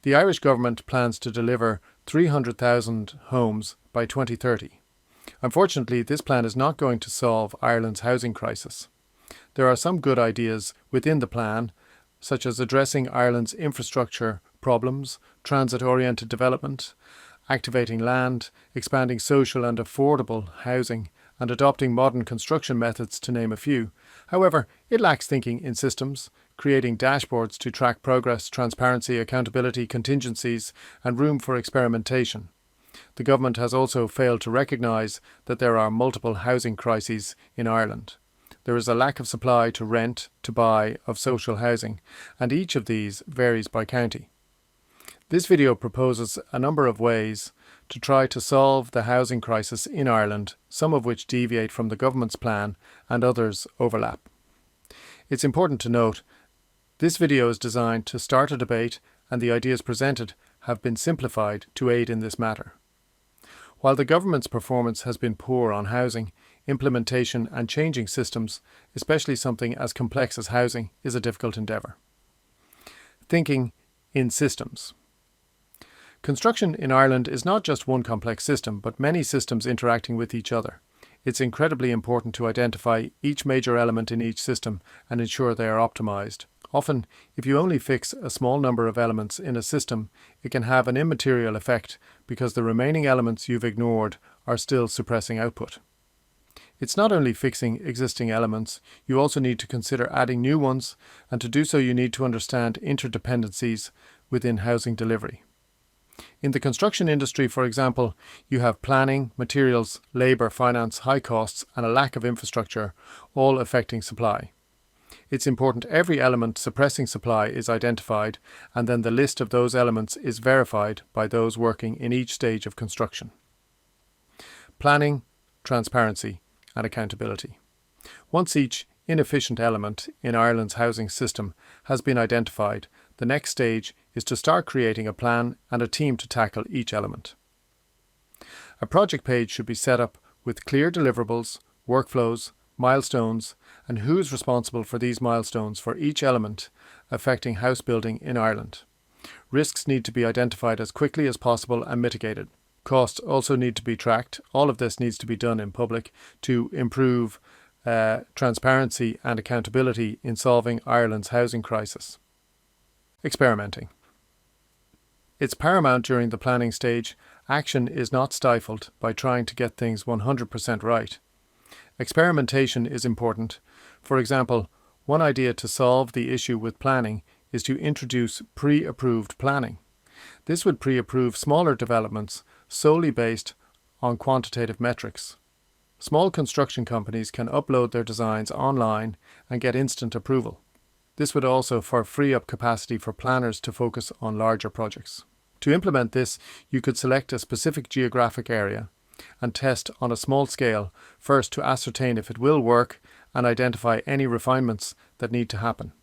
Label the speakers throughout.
Speaker 1: The Irish government plans to deliver 300,000 homes by 2030. Unfortunately, this plan is not going to solve Ireland's housing crisis. There are some good ideas within the plan, such as addressing Ireland's infrastructure problems, transit-oriented development, activating land, expanding social and affordable housing, and adopting modern construction methods, to name a few. However, it lacks thinking in systems, creating dashboards to track progress, transparency, accountability, contingencies, and room for experimentation. The government has also failed to recognise that there are multiple housing crises in Ireland. There is a lack of supply to rent, to buy, of social housing, and each of these varies by county. This video proposes a number of ways to try to solve the housing crisis in Ireland, some of which deviate from the government's plan and others overlap. It's important to note, this video is designed to start a debate, and the ideas presented have been simplified to aid in this matter. While the government's performance has been poor on housing, implementation and changing systems, especially something as complex as housing, is a difficult endeavour. Thinking in systems. Construction in Ireland is not just one complex system, but many systems interacting with each other. It's incredibly important to identify each major element in each system and ensure they are optimised. Often, if you only fix a small number of elements in a system, it can have an immaterial effect because the remaining elements you've ignored are still suppressing output. It's not only fixing existing elements, you also need to consider adding new ones, and to do so you need to understand interdependencies within housing delivery. In the construction industry, for example, you have planning, materials, labour, finance, high costs, and a lack of infrastructure, all affecting supply. It's important every element suppressing supply is identified, and then the list of those elements is verified by those working in each stage of construction. Planning, transparency, and accountability. Once each inefficient element in Ireland's housing system has been identified, the next stage is to start creating a plan and a team to tackle each element. A project page should be set up with clear deliverables, workflows, milestones, and who is responsible for these milestones for each element affecting house building in Ireland. Risks need to be identified as quickly as possible and mitigated. Costs also need to be tracked. All of this needs to be done in public to improve transparency and accountability in solving Ireland's housing crisis. Experimenting. It's paramount during the planning stage. Action is not stifled by trying to get things 100% right. Experimentation is important. For example, one idea to solve the issue with planning is to introduce pre-approved planning. This would pre-approve smaller developments solely based on quantitative metrics. Small construction companies can upload their designs online and get instant approval. This would also free up capacity for planners to focus on larger projects. To implement this, you could select a specific geographic area and test on a small scale, first to ascertain if it will work and identify any refinements that need to happen.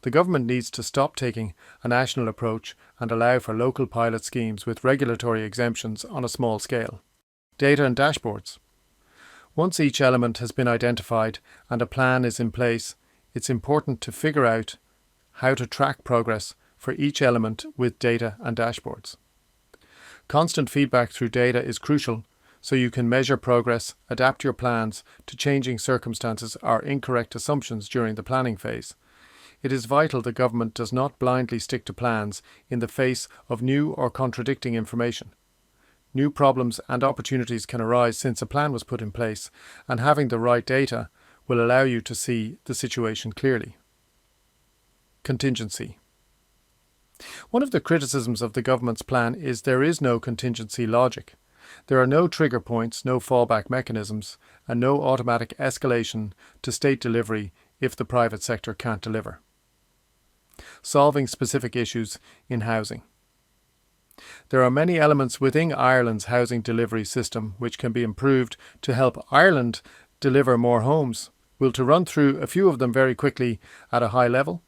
Speaker 1: The government needs to stop taking a national approach and allow for local pilot schemes with regulatory exemptions on a small scale. Data and dashboards. Once each element has been identified and a plan is in place, it's important to figure out how to track progress for each element with data and dashboards. Constant feedback through data is crucial, so you can measure progress, adapt your plans to changing circumstances or incorrect assumptions during the planning phase. It is vital the government does not blindly stick to plans in the face of new or contradicting information. New problems and opportunities can arise since a plan was put in place, and having the right data will allow you to see the situation clearly. Contingency. One of the criticisms of the government's plan is there is no contingency logic. There are no trigger points, no fallback mechanisms, and no automatic escalation to state delivery if the private sector can't deliver. Solving specific issues in housing. There are many elements within Ireland's housing delivery system which can be improved to help Ireland deliver more homes. We'll to run through a few of them very quickly at a high level.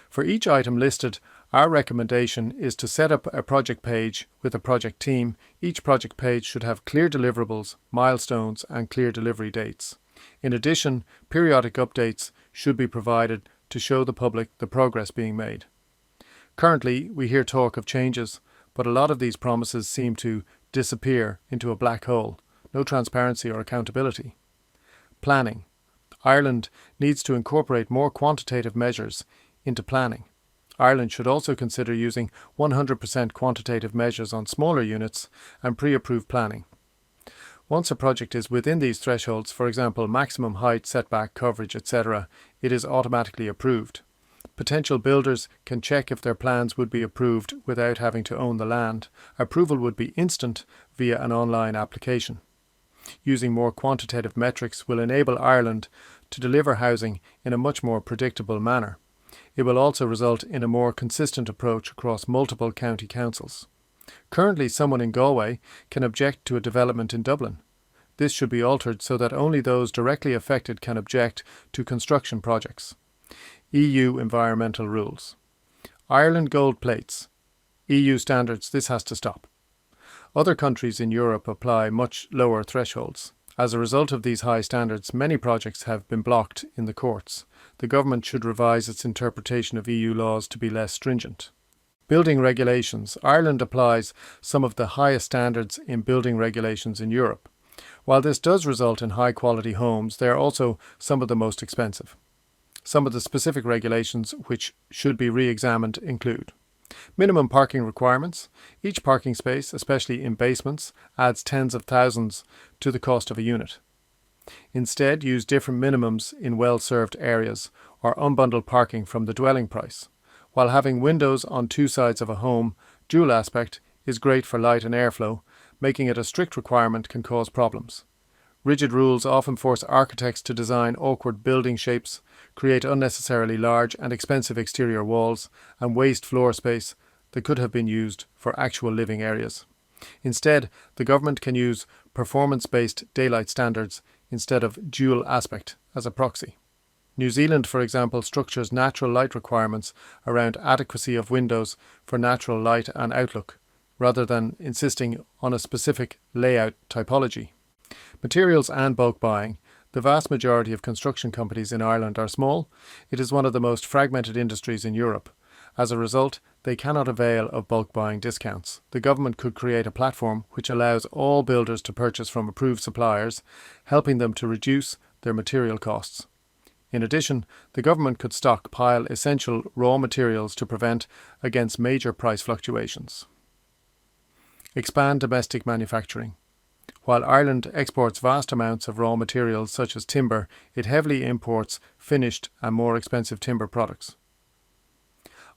Speaker 1: For each item listed, our recommendation is to set up a project page with a project team. Each project page should have clear deliverables, milestones, and clear delivery dates. In addition, periodic updates should be provided to show the public the progress being made. Currently, we hear talk of changes, but a lot of these promises seem to disappear into a black hole. No transparency or accountability. Planning. Ireland needs to incorporate more quantitative measures into planning. Ireland should also consider using 100% quantitative measures on smaller units and pre-approved planning. Once a project is within these thresholds, for example maximum height, setback, coverage, etc., it is automatically approved. Potential builders can check if their plans would be approved without having to own the land. Approval would be instant via an online application. Using more quantitative metrics will enable Ireland to deliver housing in a much more predictable manner. It will also result in a more consistent approach across multiple county councils. Currently, someone in Galway can object to a development in Dublin. This should be altered so that only those directly affected can object to construction projects. EU environmental rules. Ireland gold plates. EU standards, this has to stop. Other countries in Europe apply much lower thresholds. As a result of these high standards, many projects have been blocked in the courts. The government should revise its interpretation of EU laws to be less stringent. Building regulations. Ireland applies some of the highest standards in building regulations in Europe. While this does result in high-quality homes, they are also some of the most expensive. Some of the specific regulations which should be re-examined include minimum parking requirements. Each parking space, especially in basements, adds tens of thousands to the cost of a unit. Instead, use different minimums in well-served areas or unbundle parking from the dwelling price. While having windows on two sides of a home, dual aspect, is great for light and airflow, making it a strict requirement can cause problems. Rigid rules often force architects to design awkward building shapes, create unnecessarily large and expensive exterior walls, and waste floor space that could have been used for actual living areas. Instead, the government can use performance-based daylight standards instead of dual aspect as a proxy. New Zealand, for example, structures natural light requirements around adequacy of windows for natural light and outlook, rather than insisting on a specific layout typology. Materials and bulk buying. The vast majority of construction companies in Ireland are small. It is one of the most fragmented industries in Europe. As a result, they cannot avail of bulk buying discounts. The government could create a platform which allows all builders to purchase from approved suppliers, helping them to reduce their material costs. In addition, the government could stockpile essential raw materials to prevent against major price fluctuations. Expand domestic manufacturing. While Ireland exports vast amounts of raw materials such as timber, it heavily imports finished and more expensive timber products.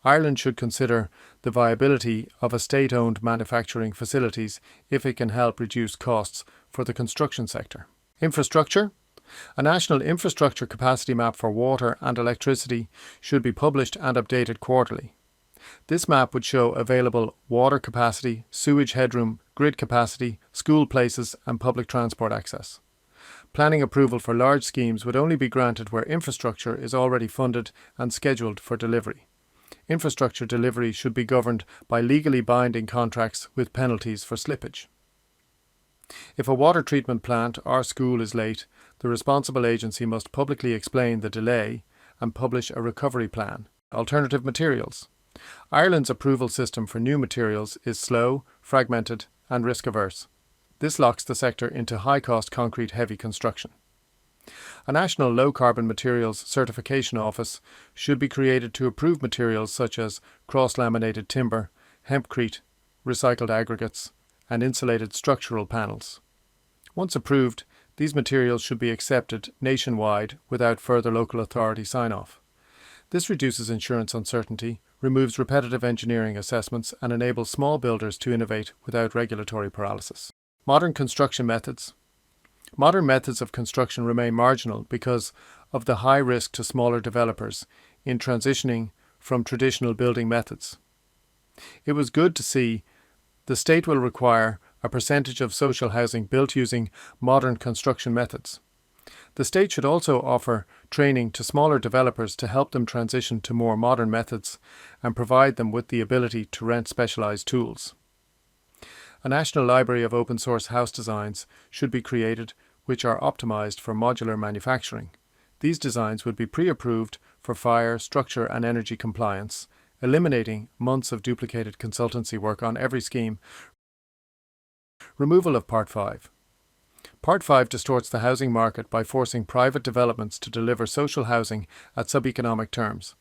Speaker 1: Ireland should consider the viability of a state-owned manufacturing facilities if it can help reduce costs for the construction sector. Infrastructure. A national infrastructure capacity map for water and electricity should be published and updated quarterly. This map would show available water capacity, sewage headroom, grid capacity, school places and public transport access. Planning approval for large schemes would only be granted where infrastructure is already funded and scheduled for delivery. Infrastructure delivery should be governed by legally binding contracts with penalties for slippage. If a water treatment plant or school is late, the responsible agency must publicly explain the delay and publish a recovery plan. Alternative materials. Ireland's approval system for new materials is slow, fragmented and risk-averse. This locks the sector into high-cost concrete heavy construction. A national low-carbon materials certification office should be created to approve materials such as cross-laminated timber, hempcrete, recycled aggregates and insulated structural panels. Once approved, these materials should be accepted nationwide without further local authority sign-off. This reduces insurance uncertainty, removes repetitive engineering assessments and enables small builders to innovate without regulatory paralysis. Modern construction methods. Modern methods of construction remain marginal because of the high risk to smaller developers in transitioning from traditional building methods. It was good to see the state will require a percentage of social housing built using modern construction methods. The state should also offer training to smaller developers to help them transition to more modern methods and provide them with the ability to rent specialised tools. A national library of open source house designs should be created which are optimised for modular manufacturing. These designs would be pre-approved for fire, structure and energy compliance eliminating months of duplicated consultancy work on every scheme. Removal of Part 5. Part 5 distorts the housing market by forcing private developments to deliver social housing at sub-economic terms.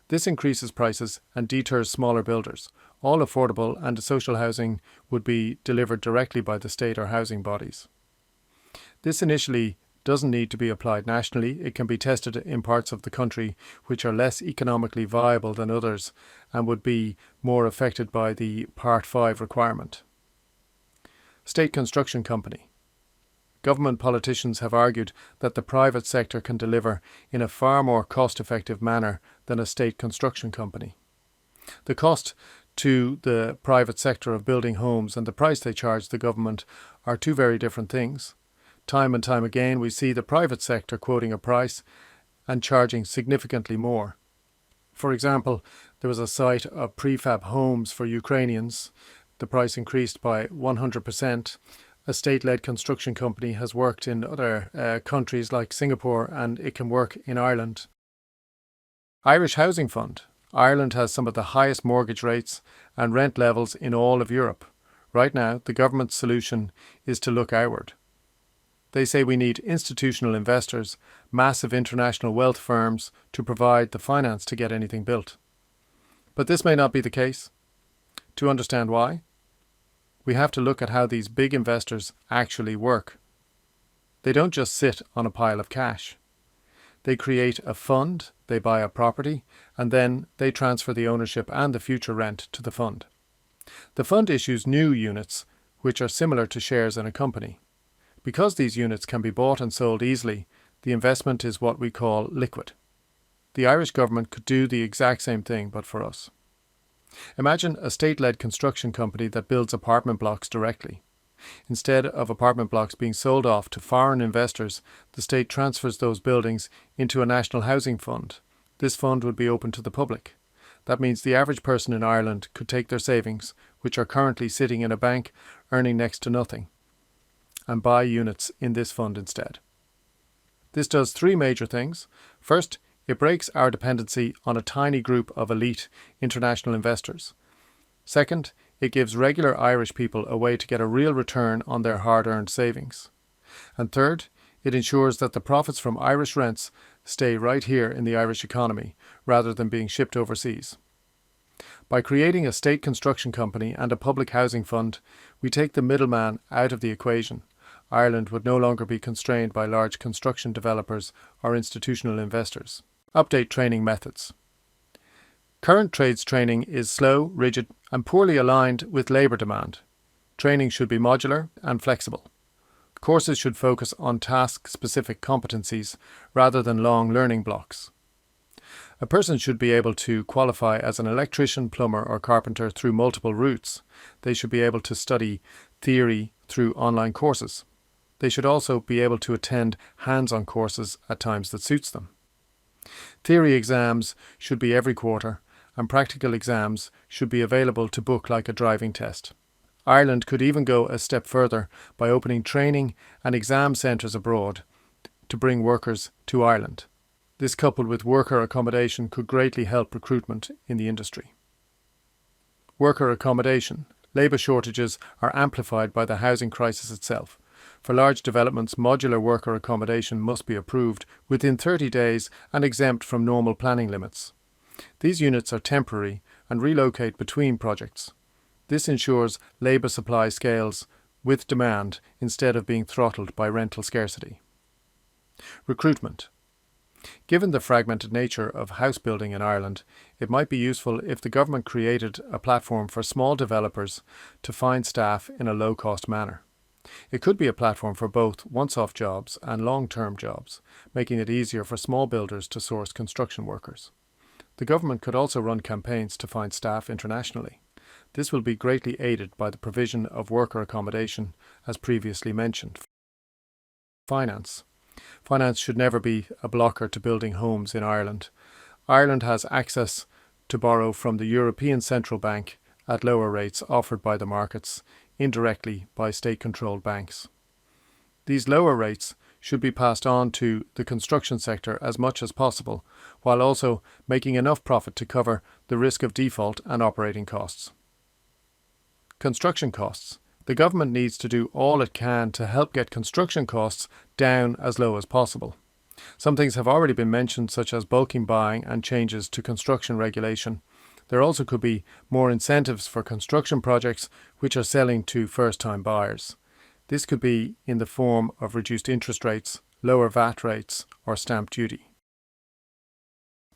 Speaker 1: This increases prices and deters smaller builders. All affordable and social housing would be delivered directly by the state or housing bodies. This initially doesn't need to be applied nationally. It can be tested in parts of the country which are less economically viable than others and would be more affected by the Part 5 requirement. State construction company. Government politicians have argued that the private sector can deliver in a far more cost-effective manner than a state construction company. The cost to the private sector of building homes and the price they charge the government are two very different things. Time and time again we see the private sector quoting a price and charging significantly more. For example, there was a site of prefab homes for Ukrainians. The price increased by 100%. A state-led construction company has worked in other countries like Singapore, and it can work in Ireland. Irish Housing Fund. Ireland has some of the highest mortgage rates and rent levels in all of Europe. Right now, the government's solution is to look outward. They say we need institutional investors, massive international wealth firms to provide the finance to get anything built. But this may not be the case. To understand why, we have to look at how these big investors actually work. They don't just sit on a pile of cash. They create a fund, they buy a property, and then they transfer the ownership and the future rent to the fund. The fund issues new units, which are similar to shares in a company. Because these units can be bought and sold easily, the investment is what we call liquid. The Irish government could do the exact same thing, but for us. Imagine a state-led construction company that builds apartment blocks directly. Instead of apartment blocks being sold off to foreign investors, the state transfers those buildings into a national housing fund. This fund would be open to the public. That means the average person in Ireland could take their savings, which are currently sitting in a bank earning next to nothing, and buy units in this fund instead. This does three major things. First, it breaks our dependency on a tiny group of elite international investors. Second, it gives regular Irish people a way to get a real return on their hard-earned savings. And third, it ensures that the profits from Irish rents stay right here in the Irish economy, rather than being shipped overseas. By creating a state construction company and a public housing fund, we take the middleman out of the equation. Ireland would no longer be constrained by large construction developers or institutional investors. Update training methods. Current trades training is slow, rigid, and poorly aligned with labour demand. Training should be modular and flexible. Courses should focus on task-specific competencies rather than long learning blocks. A person should be able to qualify as an electrician, plumber, or carpenter through multiple routes. They should be able to study theory through online courses. They should also be able to attend hands-on courses at times that suits them. Theory exams should be every quarter, and practical exams should be available to book like a driving test. Ireland could even go a step further by opening training and exam centres abroad to bring workers to Ireland. This, coupled with worker accommodation, could greatly help recruitment in the industry. Worker accommodation. Labour shortages are amplified by the housing crisis itself. For large developments, modular worker accommodation must be approved within 30 days and exempt from normal planning limits. These units are temporary and relocate between projects. This ensures labour supply scales with demand instead of being throttled by rental scarcity. Recruitment. Given the fragmented nature of house building in Ireland, it might be useful if the government created a platform for small developers to find staff in a low-cost manner. It could be a platform for both once-off jobs and long-term jobs, making it easier for small builders to source construction workers. The government could also run campaigns to find staff internationally. This will be greatly aided by the provision of worker accommodation, as previously mentioned. Finance. Finance should never be a blocker to building homes in Ireland. Ireland has access to borrow from the European Central Bank at lower rates offered by the markets, indirectly by state-controlled banks. These lower rates should be passed on to the construction sector as much as possible, while also making enough profit to cover the risk of default and operating costs. Construction costs. The government needs to do all it can to help get construction costs down as low as possible. Some things have already been mentioned, such as bulking buying and changes to construction regulation. There also could be more incentives for construction projects which are selling to first-time buyers. This could be in the form of reduced interest rates, lower VAT rates, or stamp duty.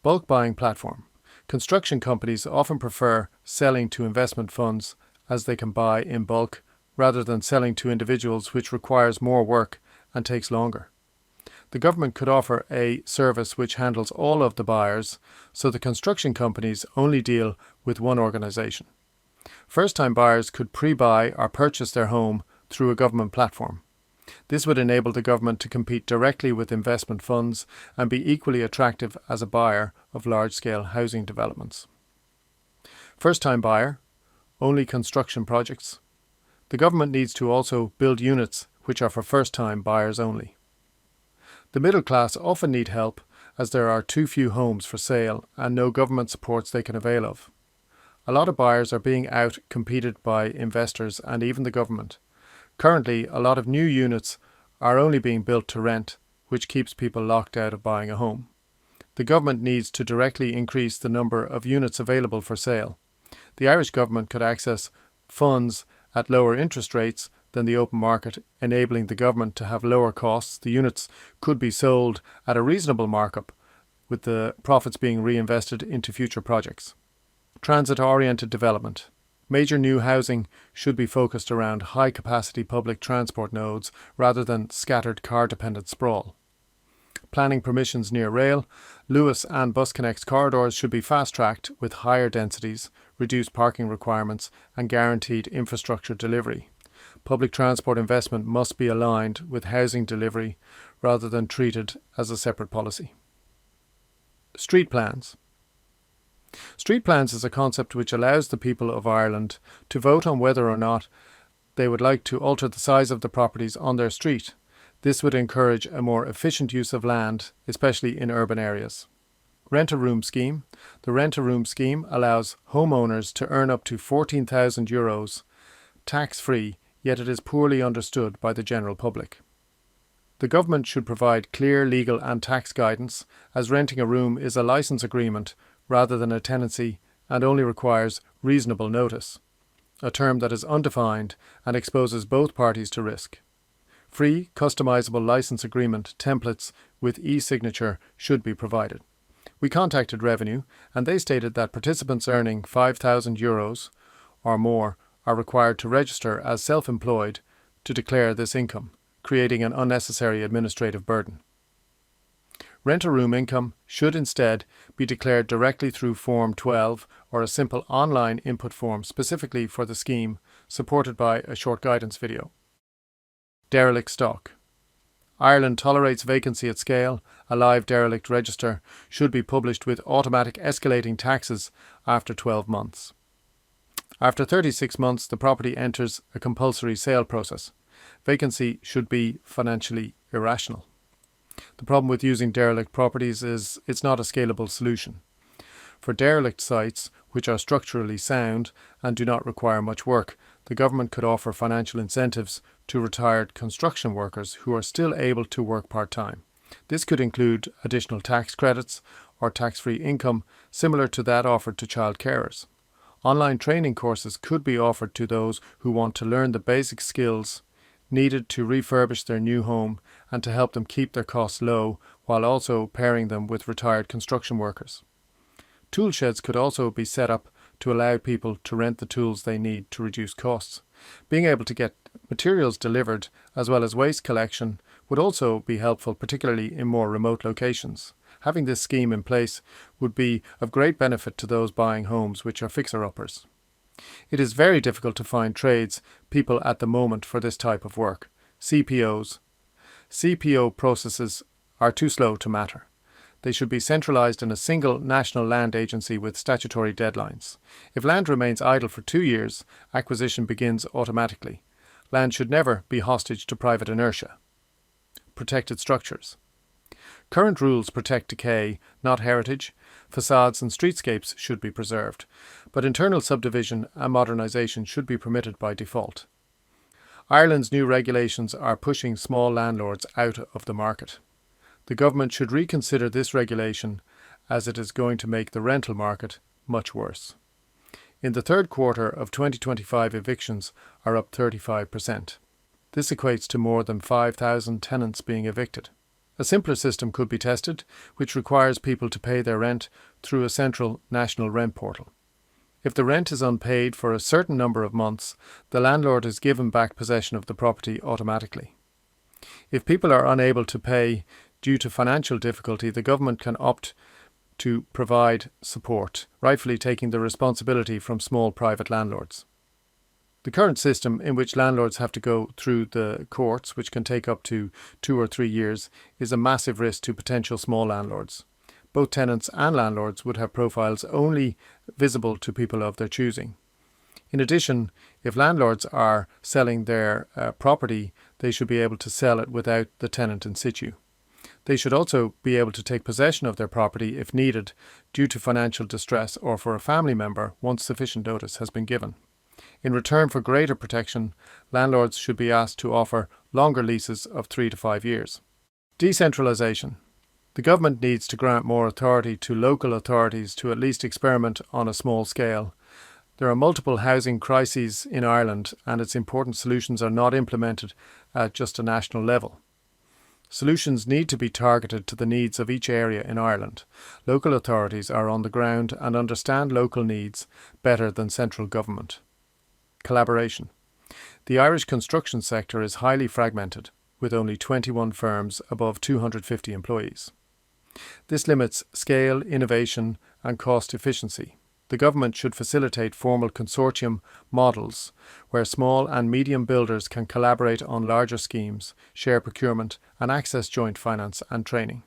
Speaker 1: Bulk buying platform. Construction companies often prefer selling to investment funds as they can buy in bulk rather than selling to individuals, which requires more work and takes longer. The government could offer a service which handles all of the buyers, so the construction companies only deal with one organisation. First-time buyers could pre-buy or purchase their home through a government platform. This would enable the government to compete directly with investment funds and be equally attractive as a buyer of large-scale housing developments. First-time buyer, only construction projects. The government needs to also build units which are for first-time buyers only. The middle class often need help as there are too few homes for sale and no government supports they can avail of. A lot of buyers are being out-competed by investors and even the government. Currently, a lot of new units are only being built to rent, which keeps people locked out of buying a home. The government needs to directly increase the number of units available for sale. The Irish government could access funds at lower interest rates than the open market, enabling the government to have lower costs. The units could be sold at a reasonable markup, with the profits being reinvested into future projects. Transit-oriented development. Major new housing should be focused around high-capacity public transport nodes rather than scattered car-dependent sprawl. Planning permissions near rail, Lewis and BusConnect's corridors should be fast-tracked with higher densities, reduced parking requirements and guaranteed infrastructure delivery. Public transport investment must be aligned with housing delivery rather than treated as a separate policy. Street plans. Street plans is a concept which allows the people of Ireland to vote on whether or not they would like to alter the size of the properties on their street. This would encourage a more efficient use of land, especially in urban areas. Rent-a-room scheme. The rent-a-room scheme allows homeowners to earn up to €14,000 tax-free, yet it is poorly understood by the general public. The government should provide clear legal and tax guidance, as renting a room is a licence agreement rather than a tenancy and only requires reasonable notice, a term that is undefined and exposes both parties to risk. Free, customisable licence agreement templates with e-signature should be provided. We contacted Revenue and they stated that participants earning €5,000 or more are required to register as self-employed to declare this income, creating an unnecessary administrative burden. Rent-a-room income should instead be declared directly through Form 12 or a simple online input form specifically for the scheme, supported by a short guidance video. Derelict stock. Ireland tolerates vacancy at scale. A live derelict register should be published with automatic escalating taxes after 12 months. After 36 months, the property enters a compulsory sale process. Vacancy should be financially irrational. The problem with using derelict properties is it's not a scalable solution. For derelict sites, which are structurally sound and do not require much work, the government could offer financial incentives to retired construction workers who are still able to work part-time. This could include additional tax credits or tax-free income similar to that offered to child carers. Online training courses could be offered to those who want to learn the basic skills needed to refurbish their new home and to help them keep their costs low while also pairing them with retired construction workers. Tool sheds could also be set up to allow people to rent the tools they need to reduce costs. Being able to get materials delivered as well as waste collection would also be helpful, particularly in more remote locations. Having this scheme in place would be of great benefit to those buying homes which are fixer-uppers. It is very difficult to find people at the moment for this type of work. CPOs. CPO processes are too slow to matter. They should be centralised in a single national land agency with statutory deadlines. If land remains idle for 2 years, acquisition begins automatically. Land should never be hostage to private inertia. protected structures. Current rules protect decay, not heritage. Facades and streetscapes should be preserved, but internal subdivision and modernisation should be permitted by default. Ireland's new regulations are pushing small landlords out of the market. The government should reconsider this regulation, as it is going to make the rental market much worse. In the third quarter of 2025, evictions are up 35%. This equates to more than 5,000 tenants being evicted. A simpler system could be tested, which requires people to pay their rent through a central national rent portal. If the rent is unpaid for a certain number of months, the landlord is given back possession of the property automatically. If people are unable to pay due to financial difficulty, the government can opt to provide support, rightfully taking the responsibility from small private landlords. The current system, in which landlords have to go through the courts, which can take up to 2 or 3 years, is a massive risk to potential small landlords. Both tenants and landlords would have profiles only visible to people of their choosing. In addition, if landlords are selling their property, they should be able to sell it without the tenant in situ. They should also be able to take possession of their property if needed due to financial distress or for a family member once sufficient notice has been given. In return for greater protection, landlords should be asked to offer longer leases of 3 to 5 years. Decentralisation. The government needs to grant more authority to local authorities to at least experiment on a small scale. There are multiple housing crises in Ireland, and its important solutions are not implemented at just a national level. Solutions need to be targeted to the needs of each area in Ireland. Local authorities are on the ground and understand local needs better than central government. Collaboration. The Irish construction sector is highly fragmented, with only 21 firms above 250 employees. This limits scale, innovation, and cost efficiency. The government should facilitate formal consortium models where small and medium builders can collaborate on larger schemes, share procurement, and access joint finance and training.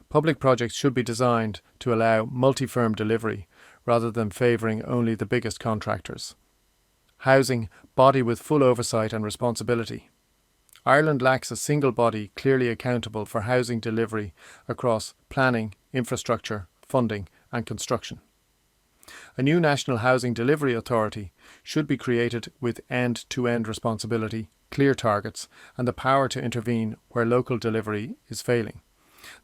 Speaker 1: Public projects should be designed to allow multi-firm delivery rather than favouring only the biggest contractors. Housing body with full oversight and responsibility. Ireland lacks a single body clearly accountable for housing delivery across planning, infrastructure, funding, and construction. A new National Housing Delivery Authority should be created with end-to-end responsibility, clear targets, and the power to intervene where local delivery is failing.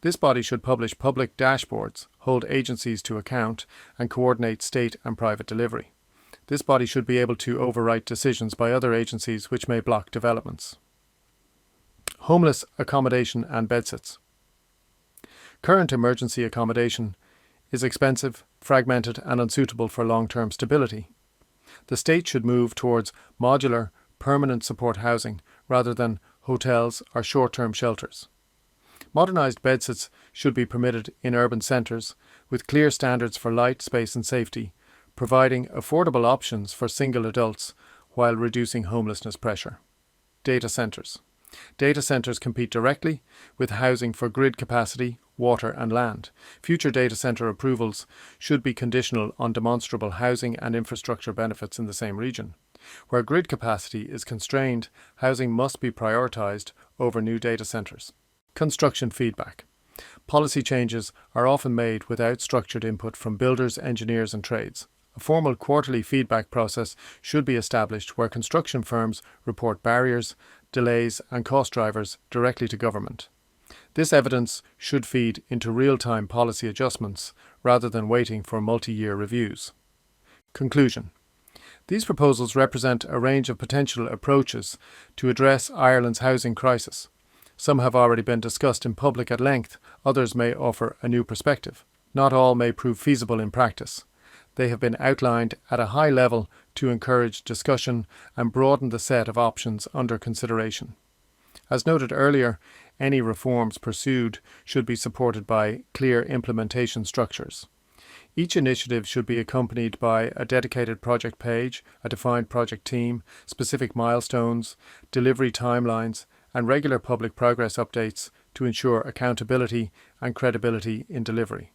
Speaker 1: This body should publish public dashboards, hold agencies to account, and coordinate state and private delivery. This body should be able to overwrite decisions by other agencies which may block developments. Homeless accommodation and bedsits. Current emergency accommodation is expensive, fragmented, and unsuitable for long-term stability. The state should move towards modular, permanent support housing rather than hotels or short-term shelters. Modernised bedsits should be permitted in urban centres with clear standards for light, space and safety, providing affordable options for single adults while reducing homelessness pressure. Data centres. Data centres compete directly with housing for grid capacity, water and land. Future data centre approvals should be conditional on demonstrable housing and infrastructure benefits in the same region. Where grid capacity is constrained, housing must be prioritised over new data centres. Construction feedback. Policy changes are often made without structured input from builders, engineers and trades. A formal quarterly feedback process should be established where construction firms report barriers, delays and cost drivers directly to government. This evidence should feed into real-time policy adjustments rather than waiting for multi-year reviews. Conclusion. These proposals represent a range of potential approaches to address Ireland's housing crisis. Some have already been discussed in public at length, others may offer a new perspective. Not all may prove feasible in practice. They have been outlined at a high level to encourage discussion and broaden the set of options under consideration. As noted earlier, any reforms pursued should be supported by clear implementation structures. Each initiative should be accompanied by a dedicated project page, a defined project team, specific milestones, delivery timelines, and regular public progress updates to ensure accountability and credibility in delivery.